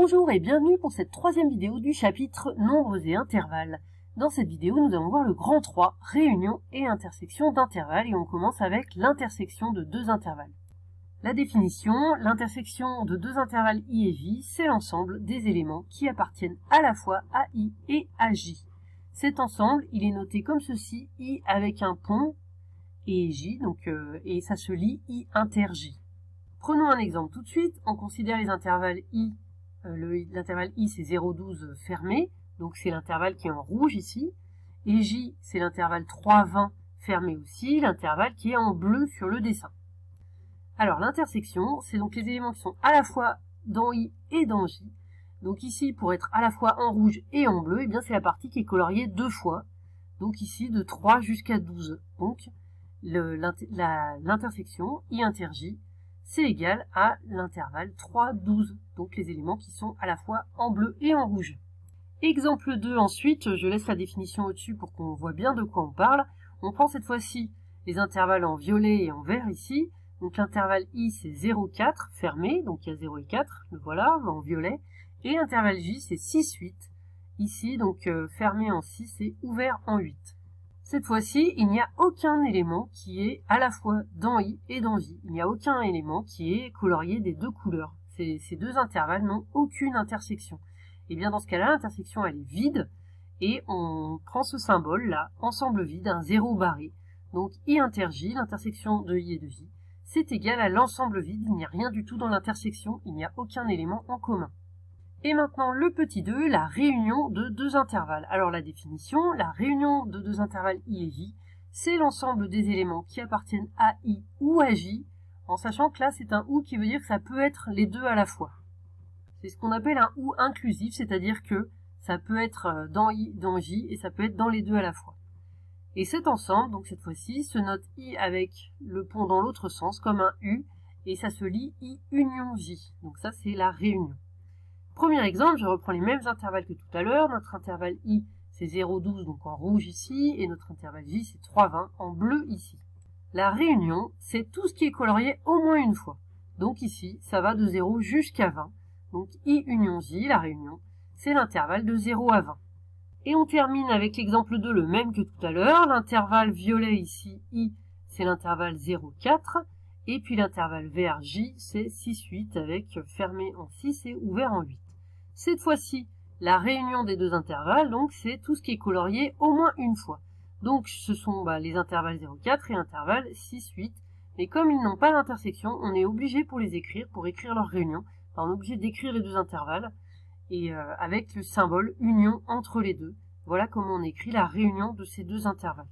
Bonjour et bienvenue pour cette troisième vidéo du chapitre Nombres et intervalles. Dans cette vidéo, nous allons voir le grand 3, réunion et intersection d'intervalles, et on commence avec l'intersection de deux intervalles. La définition, l'intersection de deux intervalles i et j, c'est l'ensemble des éléments qui appartiennent à la fois à i et à j. Cet ensemble, il est noté comme ceci, i avec un pont et j, et ça se lit i inter j. Prenons un exemple tout de suite, on considère les intervalles i. L'intervalle i c'est 0,12 fermé, donc c'est l'intervalle qui est en rouge ici, et j c'est l'intervalle 3,20 fermé aussi, l'intervalle qui est en bleu sur le dessin. Alors l'intersection, c'est donc les éléments qui sont à la fois dans i et dans j. Donc ici, pour être à la fois en rouge et en bleu, eh bien c'est la partie qui est coloriée deux fois, donc ici de 3 jusqu'à 12. Donc l'intersection i inter j, c'est égal à l'intervalle 3, 12, donc les éléments qui sont à la fois en bleu et en rouge. Exemple 2 ensuite, je laisse la définition au-dessus pour qu'on voit bien de quoi on parle. On prend cette fois-ci les intervalles en violet et en vert ici. Donc l'intervalle i c'est 0,4 fermé, donc il y a 0 et 4, le voilà, en violet. Et l'intervalle j c'est 6, 8, ici, donc fermé en 6 et ouvert en 8. Cette fois-ci, il n'y a aucun élément qui est à la fois dans i et dans j. Il n'y a aucun élément qui est colorié des deux couleurs. Ces deux intervalles n'ont aucune intersection. Et bien dans ce cas-là, l'intersection elle est vide et on prend ce symbole-là, ensemble vide, un zéro barré. Donc i inter j, l'intersection de i et de j, c'est égal à l'ensemble vide. Il n'y a rien du tout dans l'intersection, il n'y a aucun élément en commun. Et maintenant, le petit 2, la réunion de deux intervalles. Alors la définition, la réunion de deux intervalles i et j, c'est l'ensemble des éléments qui appartiennent à i ou à j, en sachant que là c'est un ou qui veut dire que ça peut être les deux à la fois. C'est ce qu'on appelle un ou inclusif, c'est-à-dire que ça peut être dans i, dans j, et ça peut être dans les deux à la fois. Et cet ensemble, donc cette fois-ci, se note i avec le pont dans l'autre sens, comme un u, et ça se lit i union j. Donc ça c'est la réunion. Premier exemple, je reprends les mêmes intervalles que tout à l'heure. Notre intervalle i, c'est 0,12, donc en rouge ici, et notre intervalle j, c'est 3,20, en bleu ici. La réunion, c'est tout ce qui est colorié au moins une fois. Donc ici, ça va de 0 jusqu'à 20. Donc i union j, la réunion, c'est l'intervalle de 0 à 20. Et on termine avec l'exemple 2, le même que tout à l'heure. L'intervalle violet ici, i, c'est l'intervalle 0,4. Et puis l'intervalle vert j, c'est 6, 8, avec fermé en 6 et ouvert en 8. Cette fois-ci, la réunion des deux intervalles, donc c'est tout ce qui est colorié au moins une fois. Donc ce sont les intervalles 0,4 et intervalle 6, 8. Mais comme ils n'ont pas d'intersection, on est obligé pour les écrire, pour écrire leur réunion, on est obligé d'écrire les deux intervalles, et avec le symbole union entre les deux. Voilà comment on écrit la réunion de ces deux intervalles.